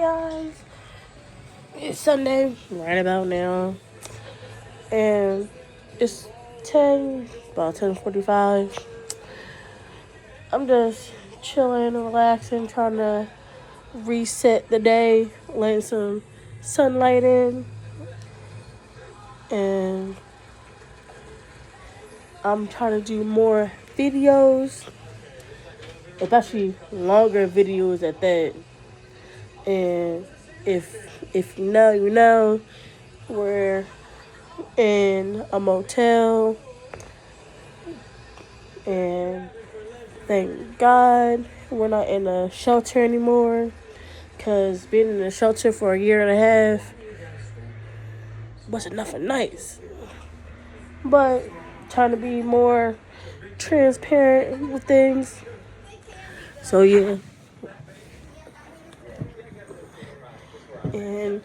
guys. It's Sunday, right about now, and it's about 10:45. I'm just chilling, relaxing, trying to reset the day, letting some sunlight in, and I'm trying to do more videos, especially longer videos at that. And if you know, you know, we're in a motel, and thank God we're not in a shelter anymore, because being in a shelter for a year and a half wasn't nothing nice. But trying to be more transparent with things. So yeah. And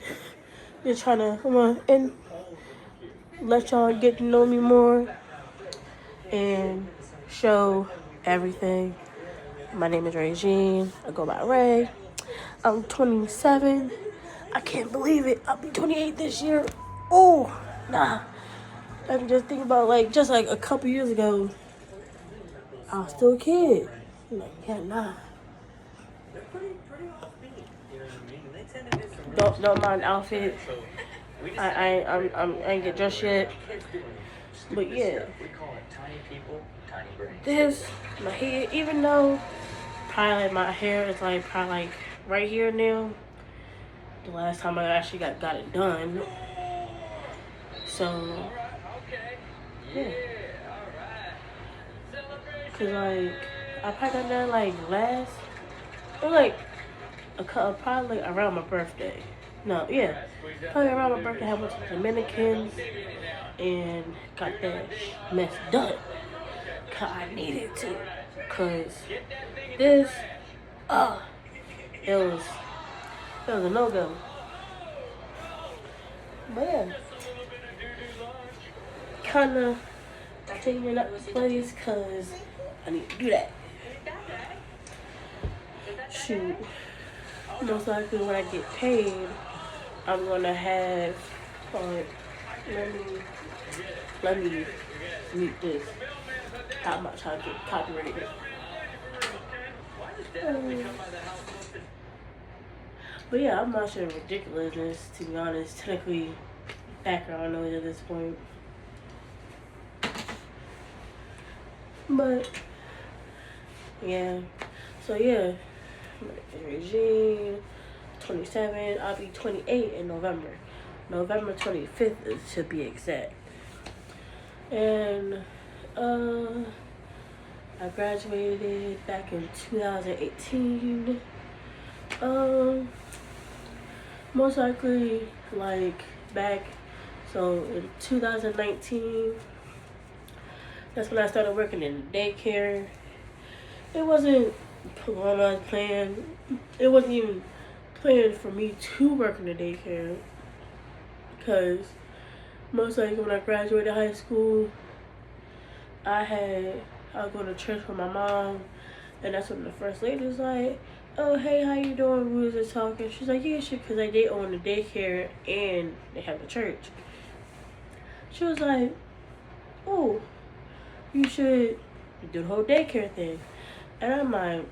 just trying to and let y'all get to know me more and show everything. My name is Regine. I go by Ray. I'm 27. I can't believe it. I'll be 28 this year. Oh, nah. I can just think about just a couple years ago, I was still a kid. Yeah, nah. Don't mind outfit. I ain't get dressed yet. But yeah. This, my hair, even though probably my hair is probably right here now. The last time I actually got it done. So, yeah. Cause I probably got done last, or probably around my birthday. No, yeah. Probably around my birthday, I went to the Dominicans and got that mess done. Cause I needed to. Cause this, it was a no-go. But yeah. Kinda cleaning up the place cause I need to do that. Shoot. Most likely when I get paid, I'm gonna have, let me mute this. I'm not trying to get copyrighted. But yeah, I'm not sure ridiculousness, to be honest. Technically, background noise at this point. But, yeah. So yeah, Regine, 27. I'll be 28 in November. November 25th to be exact. And I graduated back in 2018. Most likely back, so in 2019, that's when I started working in daycare. It wasn't planned. It wasn't even planned for me to work in the daycare, because most likely when I graduated high school, I was going to church with my mom, and that's when the first lady was like, "Oh, hey, how you doing?" We was just talking. She's like, "Yeah, shit," because they own the daycare and they have a church. She was like, "Oh, you should do the whole daycare thing." And I'm like,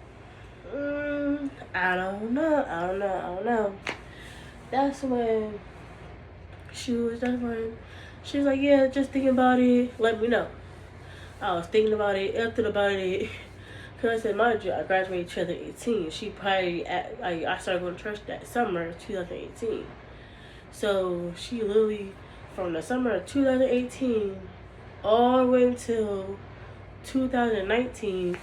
I don't know. That's when she was like, "Yeah, just thinking about it, let me know." I was thinking about it, because I said, mind you, I graduated 2018. She probably, I started going to church that summer of 2018. So she literally, from the summer of 2018 all the way until 2019,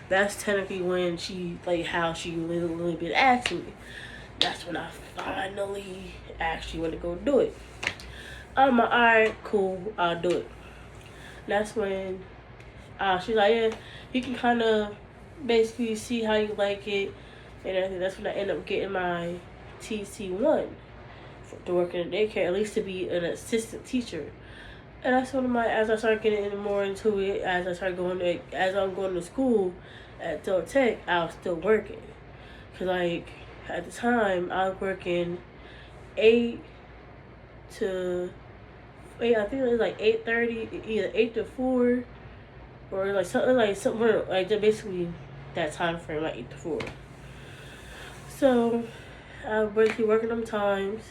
that's technically when she, how she little bit asked me. That's when I finally actually went to go do it. I'm like, alright, cool, I'll do it. That's when she's like, "Yeah, you can kind of basically see how you like it." And I think that's when I end up getting my TC1 to work in a daycare, at least to be an assistant teacher. And that's when as I started getting more into it, as I'm going to school at Del Tech, I was still working. Because at the time I was working 8 to 8. I think it was like 8:30, either 8 to 4, or like somewhere like just basically that time frame, like 8 to 4. So I was basically working them times.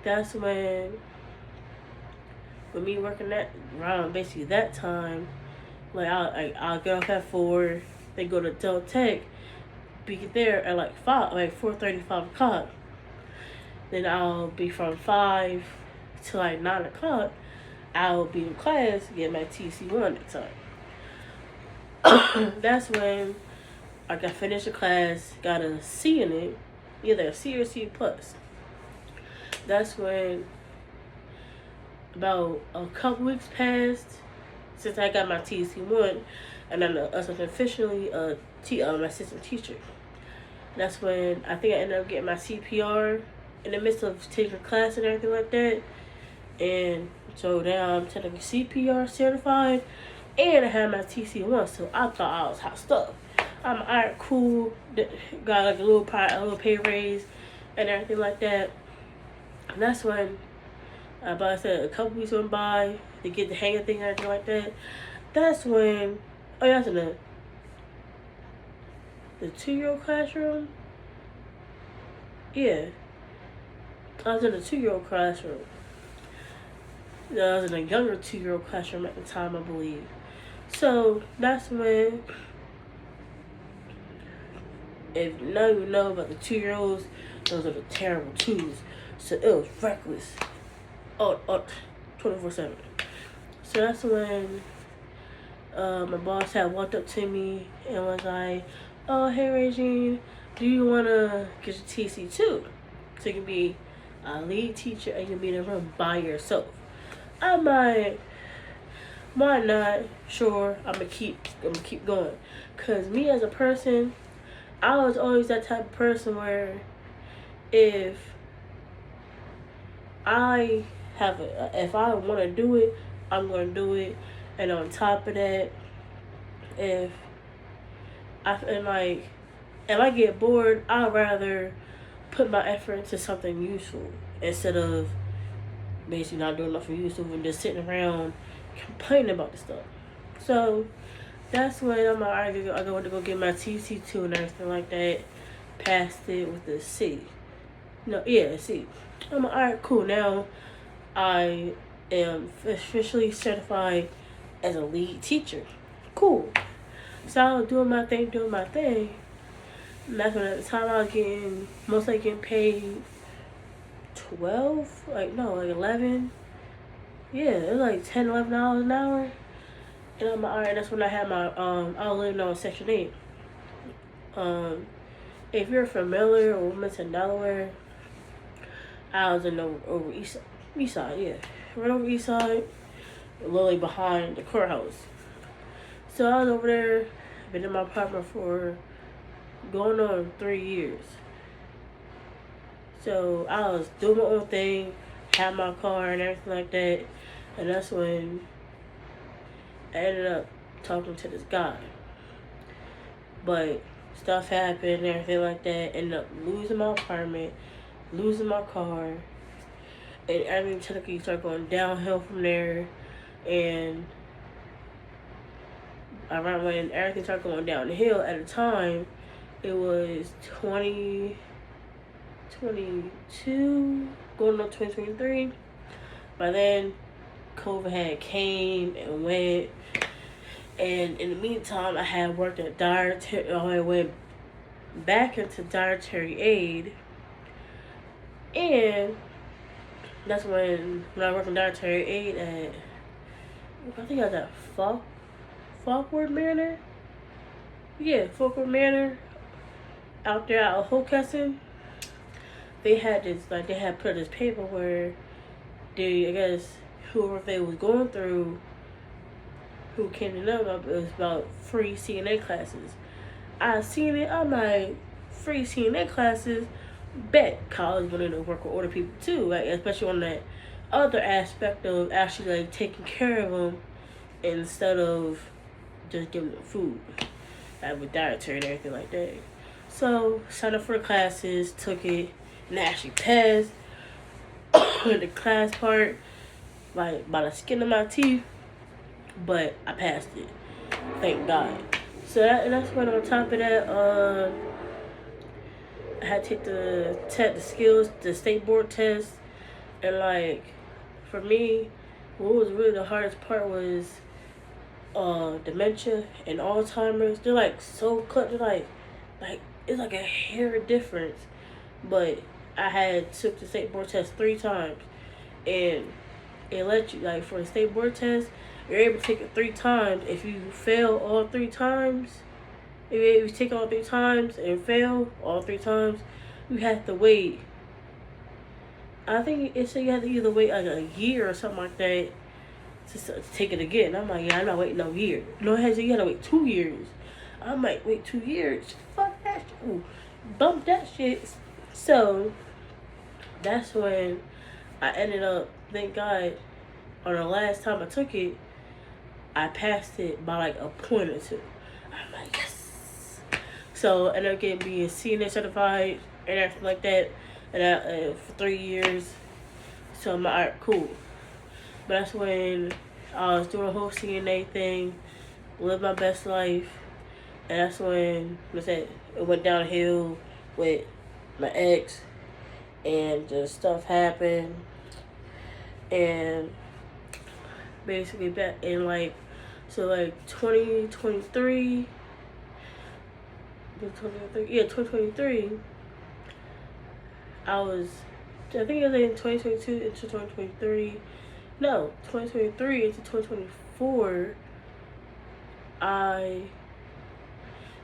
That's when, with me working that around basically that time, like I'll get off at 4, then go to Del Tech, be there at like 5, like 4:30, 5 o'clock. Then I'll be from 5 to like 9 o'clock. I'll be in class, get my TC1 at the time. That's when I got finished the class, got a C in it, either a C or C plus. That's when about a couple weeks passed since I got my TC1, and I'm officially an assistant teacher. That's when I think I ended up getting my CPR in the midst of taking class and everything like that. And so now I'm technically CPR certified, and I have my TC1, so I thought I was hot stuff. I'm alright, cool, got like a little pay raise and everything like that. And that's when, but I said a couple weeks went by to get the hang of things and everything like that. That's when, oh yeah, that's in the 2-year-old classroom. Yeah, I was in the 2-year-old classroom. I was in a younger 2-year-old classroom at the time, I believe. So that's when, if none of you know about the 2-year-olds, those are the terrible 2s. So it was reckless. 24/7. So that's when my boss had walked up to me and was like, "Oh, hey Regine, do you want to get your TC2? So you can be a lead teacher and you can be in a room by yourself." I'm like, why not? Sure, I'm gonna keep going. Cause me as a person, I was always that type of person where if I want to do it, I'm gonna do it. And on top of that, if I get bored, I'd rather put my effort into something useful instead of basically not doing nothing useful and just sitting around complaining about the stuff. So that's when I'm like, I go to go get my TC2 and everything like that. Passed it with a C. C. I'm like, alright, cool. Now I am officially certified as a lead teacher. Cool. So I was doing my thing. And that's when at the time I was getting paid 12, like 11. Yeah, it was like $10, $11 an hour. And I'm like, alright, that's when I had my I was living on Section 8. If you're familiar with Wilmington, Delaware, I was in the over east side, yeah. Right over east side, literally behind the courthouse. So I was over there, been in my apartment for going on 3 years. So I was doing my own thing, had my car and everything like that. And that's when I ended up talking to this guy. But stuff happened and everything like that. Ended up losing my apartment, losing my car. And everything technically started going downhill from there. And around when everything started going downhill at the time, it was 2022, going on 2023. By then, COVID had came and went. And in the meantime, I had worked at I went back into dietary aid. And that's when I worked in dietary aid at, I think I was at Falkwood Manor. Yeah, Falkwood Manor. Out there out of Hockessin. They had put this paper where I guess whoever they was going through, who came to know about it, was about free CNA classes. I seen it, I'm like, free CNA classes, bet college wanted to work with older people too, like especially on that other aspect of actually like taking care of them instead of just giving them food, like with dietary and everything like that. So signed up for the classes, took it, and actually passed the class part, like by the skin of my teeth. But I passed it, thank God. So that's when on top of that, I had to take the skills, the state board test, and like for me, what was really the hardest part was dementia and Alzheimer's. They're like so cut. They're like it's like a hair difference. But I had took the state board test 3 times, and it let you like for the state board test, you're able to take it 3 times. If you fail all 3 times, if you take all 3 times and fail all 3 times, you have to wait. I think it said you have to either wait like a year or something like that to take it again. I'm like, yeah, I'm not waiting no year. No, you gotta wait 2 years. I'm like, wait 2 years? Fuck that shit. Ooh, bump that shit. So that's when I ended up, thank God, on the last time I took it, I passed it by like a point or two. I'm like, yes. So I ended up getting being CNA certified and everything like that, and for 3 years. So I'm like, alright, cool. But that's when I was doing a whole CNA thing, live my best life, and that's when it went downhill with my ex, and just stuff happened, and basically back in like 2023, 2023, I think it was in 2022 into 2023. No, 2023 into 2024, I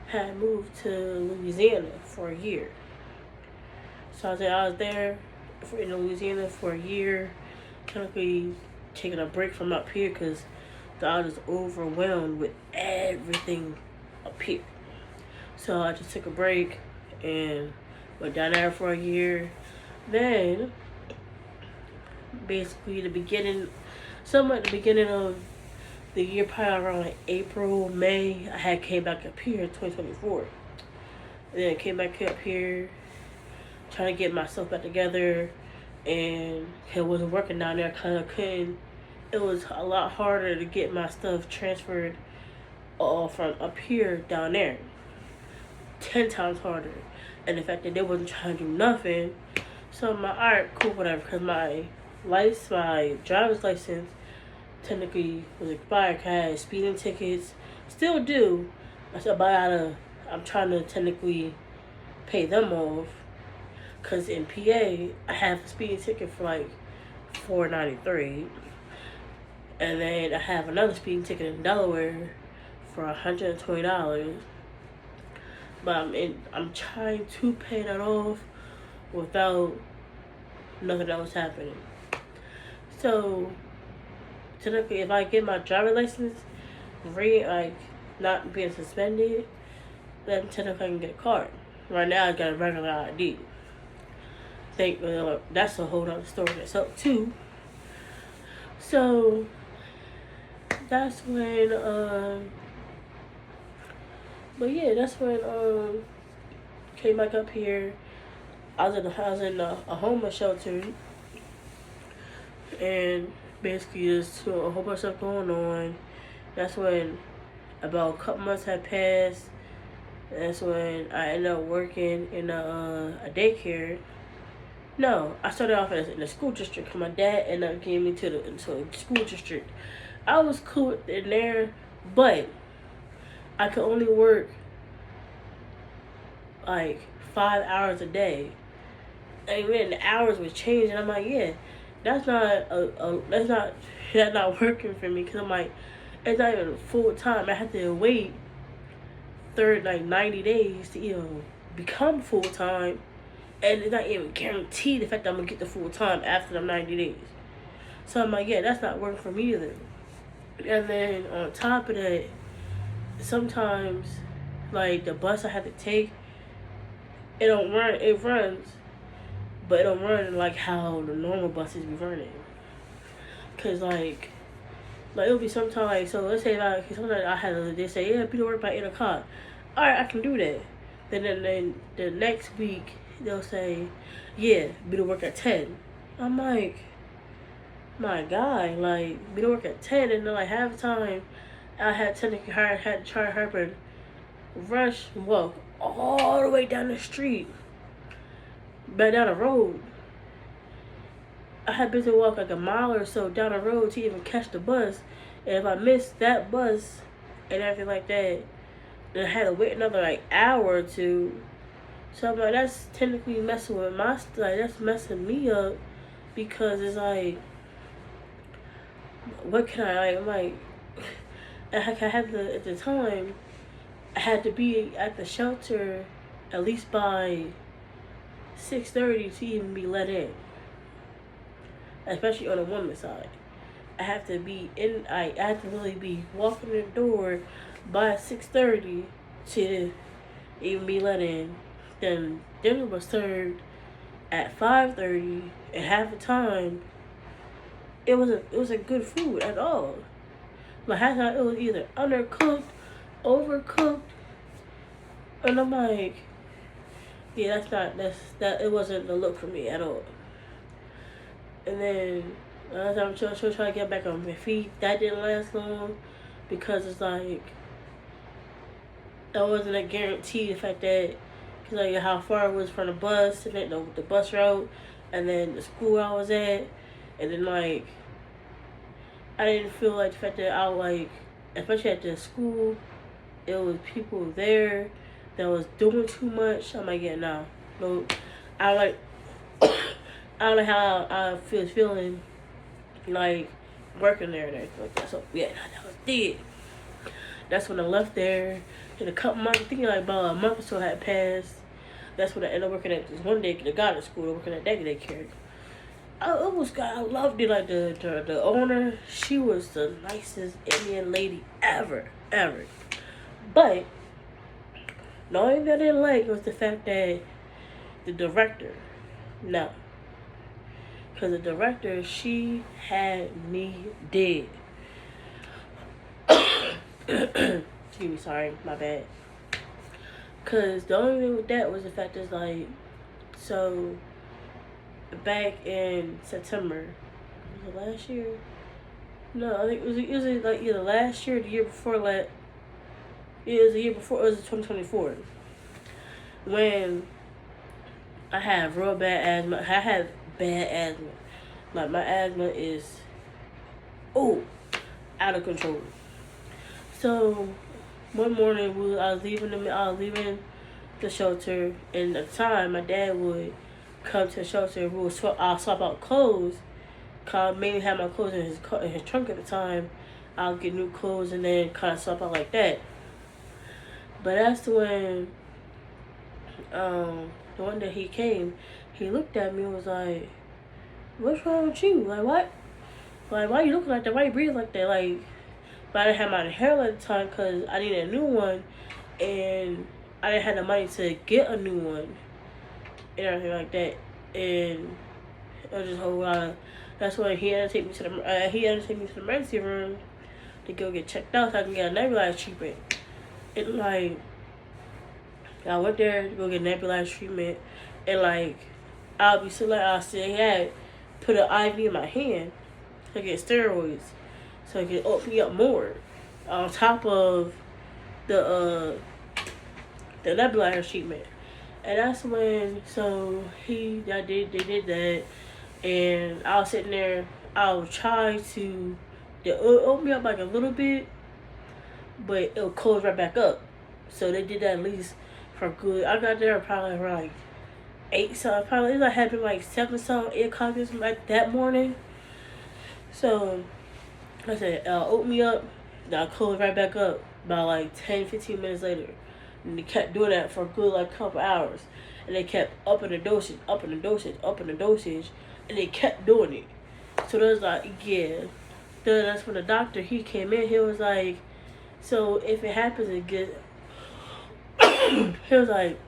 had moved to Louisiana for a year. So I was there in Louisiana for a year, kind of taking a break from up here because I was overwhelmed with everything up here. So I just took a break and went down there for a year. Then, basically, somewhere at the beginning of the year, probably around like April, May, I had came back up here in 2024. And then came back up here, trying to get myself back together, and it wasn't working down there because I couldn't. It was a lot harder to get my stuff transferred from up here down there. 10 times harder. And the fact that they wasn't trying to do nothing. So I'm like, alright, cool, whatever. Because my driver's license technically was expired. I had speeding tickets. Still do. I'm trying to technically pay them off. Because in PA, I have a speeding ticket for like $4.93. And then I have another speeding ticket in Delaware for $120. But I'm trying to pay that off without nothing else happening. So technically, if I get my driver's license not being suspended, then technically I can get a card. Right now I got a regular ID. That's a whole other story itself too. So that's when that's when came back up here. I was in a homeless shelter, and basically just a whole bunch of stuff going on. That's when about a couple months had passed. That's when I ended up working in a daycare. No, I started off in the school district because my dad ended up getting me to the school district. I was cool in there, but I could only work like 5 hours a day. And then the hours would change, and I'm like, yeah, that's not working for me, because I'm like, it's not even full time. I have to wait 90 days to even become full time, and it's not even guaranteed the fact that I'm gonna get the full time after the 90 days. So I'm like, yeah, that's not working for me either. And then on top of that, sometimes like the bus I have to take, it runs, but it don't run like how the normal buses be running. Cause like it'll be sometimes, so let's say sometimes I had they say, yeah, be to work by 8 o'clock. Alright, I can do that. Then the next week they'll say, yeah, be to work at 10. I'm like, my God, like, be to work at 10, and then like half the time I had to try to help her rush walk all the way down the street, back down the road. I had been to walk like a mile or so down the road to even catch the bus, and if I missed that bus and everything like that, then I had to wait another like hour or two. So I'm like, that's technically messing with my like that's messing me up, because it's like, what can I like? I'm like, I had to at the time. I had to be at the shelter at least by 6:30 to even be let in, especially on the woman's side. I have to be in. I have to really be walking the door by 6:30 to even be let in. Then dinner was served at 5:30, and half the time it wasn't good food at all. Like half the time it was either undercooked, overcooked, and I'm like, yeah, that it wasn't the look for me at all. And then as I'm trying to get back on my feet, that didn't last long, because it's like that wasn't a guarantee. The fact that, cause like how far it was from the bus, and then the bus route, and then the school I was at, and then like I didn't feel like the fact that I like, especially at the school, it was people there that was doing too much. I'm like, yeah, no, I like I don't know how I feel feeling like working there and everything like that. So yeah, that was it. That's when I left there. In a couple months, I think like about a month or so had passed. That's when I ended up working at this one day, the guidance school, working at daycare. I loved it. Like the owner, she was the nicest Indian lady ever. But the only thing I didn't like was the fact that the director, no. Because the director, she had me dead. Excuse me, sorry, my bad. Because the only thing with that was the fact is like, so back in September, was it last year? No, I think it was like either last year or the year before that. It was the year before, it was 2024. When I had real bad asthma. I had bad asthma. Like my asthma is out of control. So one morning I was leaving the shelter, and at the time my dad would come to the shelter. I'll swap out clothes. Cause I mainly had my clothes in his trunk at the time. I'll get new clothes and then kind of swap out like that. But that's when the one day he came, he looked at me and was like, "What's wrong with you? Like what? Like why you looking like that? Why you breathe like that? Like." But I didn't have my hair at the time because I needed a new one, and I didn't have the money to get a new one and everything like that. And it was just a whole lot. That's when he had to take me to the emergency room to go get checked out so I can get a nebulizer treatment. And like, I went there to go get nebulizer treatment, and like, I'll still had put an IV in my hand to get steroids, so it can open me up more. On top of the nebulizer treatment, and that's when they did that, and I was sitting there. I was trying to open me up like a little bit, but it'll close right back up. So they did that at least for good. I got there probably around like 8 something. Probably it happened like 7 something, 8 o'clock or something like that morning. So I said, open me up. Then I closed right back up about like 10-15 minutes later. And they kept doing that for a good like couple hours. And they kept upping the dosage. And they kept doing it. So there was like, yeah. Then that's when the doctor, he came in. He was like, so if it happens again, he was like,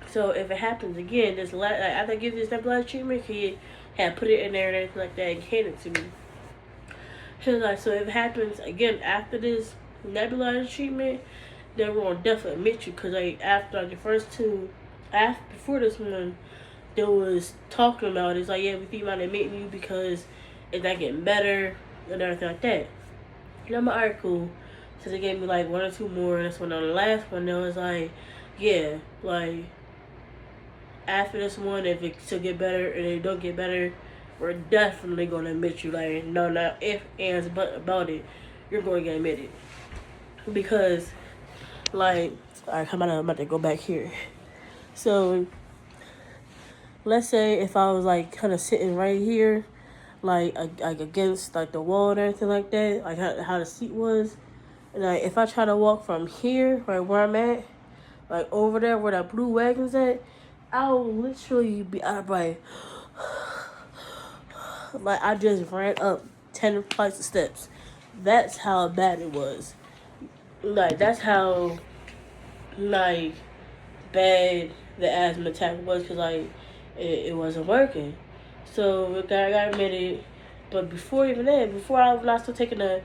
so if it happens again, after I give this nebulizer treatment, he had put it in there and everything like that and handed it to me. He was like, so if it happens again after this nebulizer treatment, they were gonna definitely admit you because like after like the first two, after before this one, they was talking about it. It's like, yeah, we think about admitting you because it's not getting better and everything like that. And I'm like, alright, cool. So they gave me like one or two more, and that's when on the last one they was like, yeah, like after this one, if it still get better and it don't get better, we're definitely gonna admit you. Like, no, not if, ands, but about it, you're going to get admitted. Because, like, alright, I'm about to go back here. So, let's say if I was like kind of sitting right here, like against like the wall and everything like that, like how the seat was, and like if I try to walk from here, right where I'm at, like over there where that blue wagon's at, I'll literally be out of breath. Like I just ran up 10 flights of steps. That's how bad it was. Like that's how like bad the asthma attack was, because like it wasn't working. So I got admitted. But before even then, before I was still taking the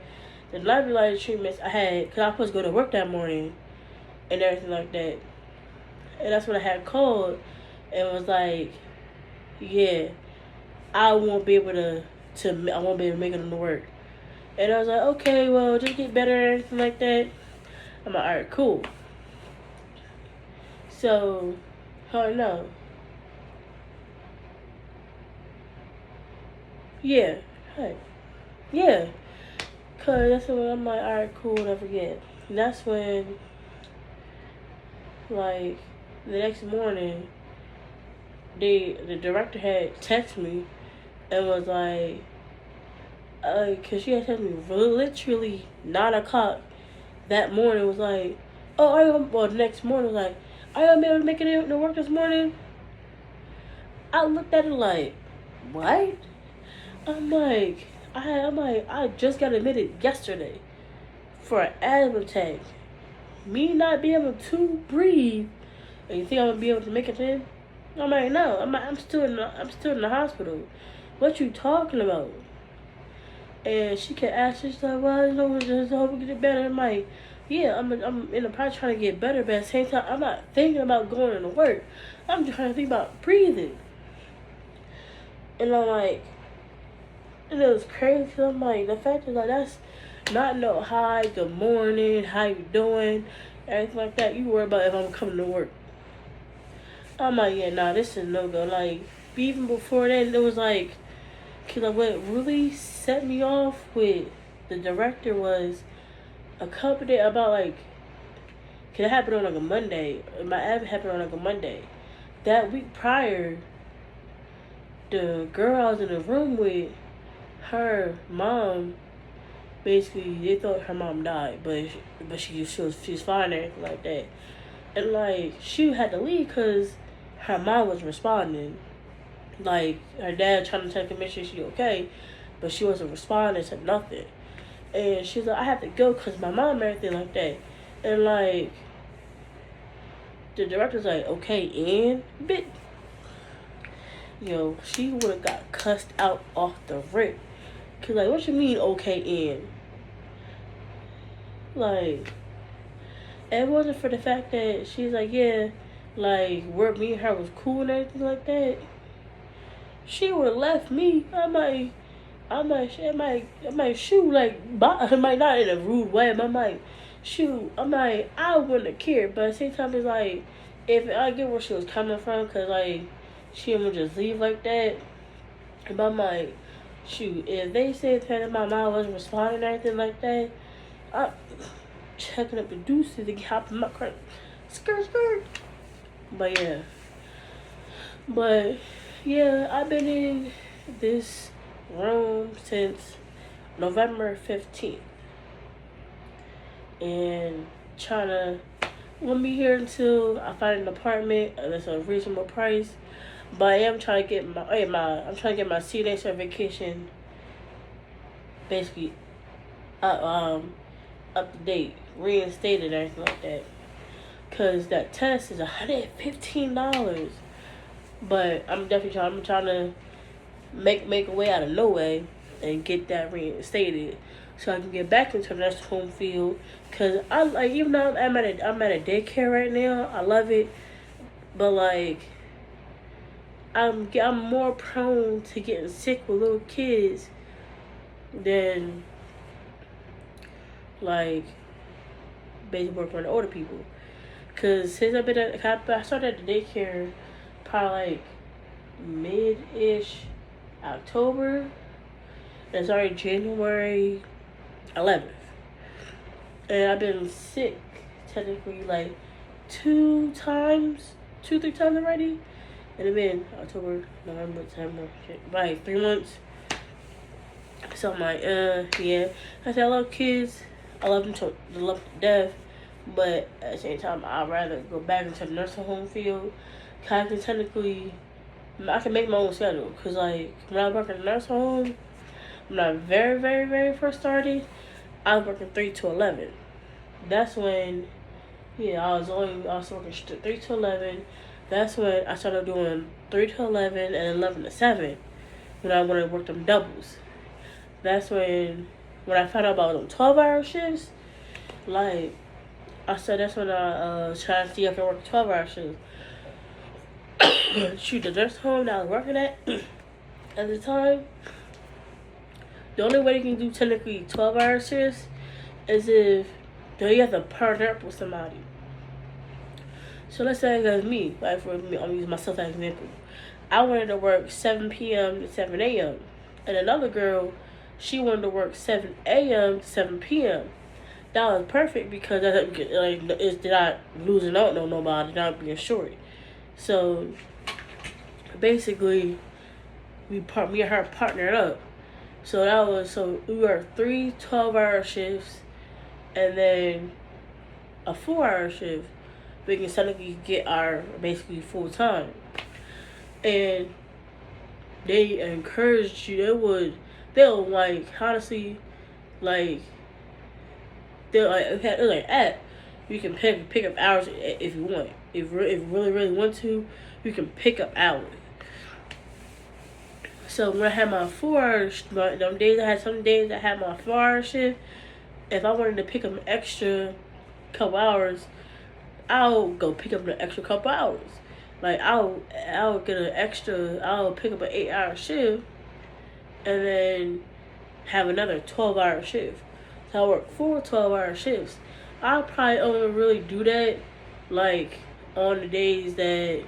nebulizer treatments I had, because I was supposed to go to work that morning and everything like that. And that's when I had called and was like, yeah, I won't be able to I won't be able to make it to work. And I was like, okay, well, just get better and everything like that. I'm like, alright, cool. So, oh no. Yeah. Hey. Yeah. Cause that's when I'm like, alright, cool, never forget. And that's when, like, the next morning, the director had texted me and was like, cause she had texted me literally 9 o'clock that morning, was like, oh, well, the next morning was like, are you gonna be able to make it to work this morning? I looked at it like, what? I just got admitted yesterday for an asthma attack. Me not being able to breathe, and you think I'm gonna be able to make it in? I'm like, no, I'm still in the hospital. What you talking about? And she kept asking, she's like, well, just hope we get better. I'm like, yeah, I'm in the process trying to get better, but at the same time, I'm not thinking about going to work. I'm just trying to think about breathing. And I'm like, and it was crazy, because I'm like, the fact is, like, that's not no hi, good morning, how you doing, everything like that. You worry about if I'm coming to work. I'm like, yeah, nah, this is no go. Like, even before then, it was like, because what really set me off with the director was a couple days, about like, because it happened on like a Monday. My ad happened on like a Monday. That week prior, the girl I was in the room with, her mom, basically they thought her mom died, but she's fine and everything like that. And like she had to leave because her mom was responding. Like her dad trying to check and make sure she okay, but she wasn't responding to nothing. And she's like, I have to go because my mom and everything like that. And like the director's like, okay, and bit. Yo, she would have got cussed out off the rip. Cause like, what you mean, okay, and like, it wasn't for the fact that she's like, yeah, like, where me and her was cool and everything like that. She would have left me. I might shoot, like, I might not in a rude way, but I might shoot. I wouldn't have cared, but at the same time, it's like, if I get where she was coming from, cause like, she would just leave like that. But I'm like, shoot, if they said that my mom wasn't responding or anything like that, I'm checking up the deuces and hopping my car. Skirt. But yeah, I've been in this room since November 15th. And trying to, won't be here until I find an apartment that's a reasonable price. But I am trying to get I'm trying to get my CNA certification basically up to date, reinstated, and everything like that. Cause that test is $115. But I'm trying to make a way out of no way and get that reinstated. so I can get back into the nursing home field. Cause I like, even though I'm at a daycare right now, I love it, but like I'm more prone to getting sick with little kids than like basically working with older people. Cause since I started at the daycare probably like mid-ish October, and it's already January 11th, and I've been sick technically like 3 times already, and it's been October, November, December, like 3 months. So I'm like, yeah. I said I love kids, I love them to death, but at the same time, I'd rather go back into the nursing home field. Cause I can make my own schedule. Cause like when I work in the nursing home, when I very, very, very first started, I was working 3 to 11. That's when, I was working 3 to 11. That's when I started doing 3 to 11 and 11 to 7. When I wanted to work them doubles. That's when I found out about them 12-hour shifts. Like I said, that's when I tried to see if I could work 12-hour shifts. Shoot, the nursing home that I was working at the time, the only way you can do technically 12-hour shifts is if you have to partner up with somebody. So let's say that's me. Like for me, I'm using myself as an example. I wanted to work 7 p.m. to 7 a.m. And another girl, she wanted to work 7 a.m. to 7 p.m. That was perfect because it's not losing out on nobody, not being short. So basically, me and her partnered up. So we worked 3 12-hour shifts and then a 4-hour shift. We can suddenly get our basically full time. And they encouraged you. They'll like honestly, like they're like you can pick up hours if you want. If you really want to, you can pick up hours. So when I had my 4-hour, some days I had my 4-hour shift. If I wanted to pick up an extra couple hours, I'll go pick up an extra couple hours. Like I'll pick up an 8-hour shift, and then have another 12-hour shift. So I work 4 12-hour shifts. I'll probably only really do that like on the days that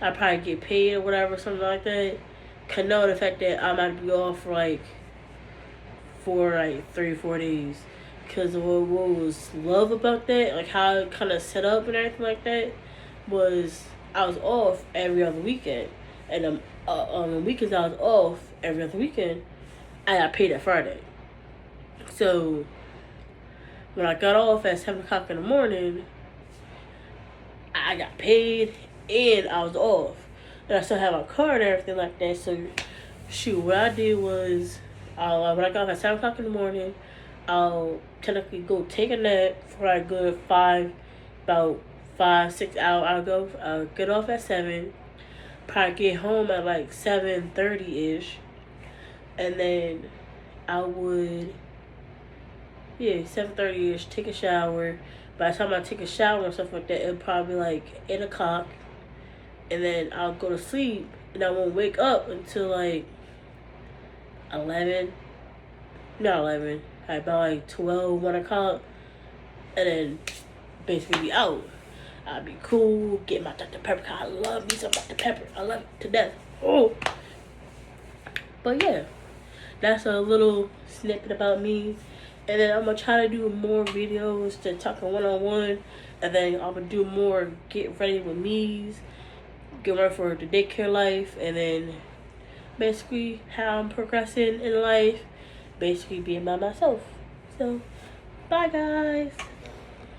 I probably get paid or whatever, something like that. Cause know the fact that I might be off for like 3 or 4 days. Cause what was love about that, like how it kind of set up and everything like that, was I was off every other weekend, and on the weekends I was off every other weekend. I got paid that Friday. So when I got off at 7 o'clock in the morning, I got paid and I was off. And I still have my car and everything like that. So, what I did was, when I got off at 7 o'clock in the morning, I'll technically go take a nap for a good about 5-6 hours. I'll get off at 7, probably get home at like 7:30-ish. And then I would, 7:30-ish, take a shower. By the time I take a shower and stuff like that, it'll probably be like 8 o'clock. And then I'll go to sleep, and I won't wake up until like 11. Not 11. About like 12, 1 o'clock. And then basically be out. I'll be cool, get my Dr. Pepper. I love me some Dr. Pepper. I love it to death. Oh. But yeah, that's a little snippet about me. And then I'm going to try to do more videos to talk one-on-one. And then I'm going to do more get ready with me's. Get ready for the daycare life. And then basically how I'm progressing in life. Basically being by myself. So, bye guys.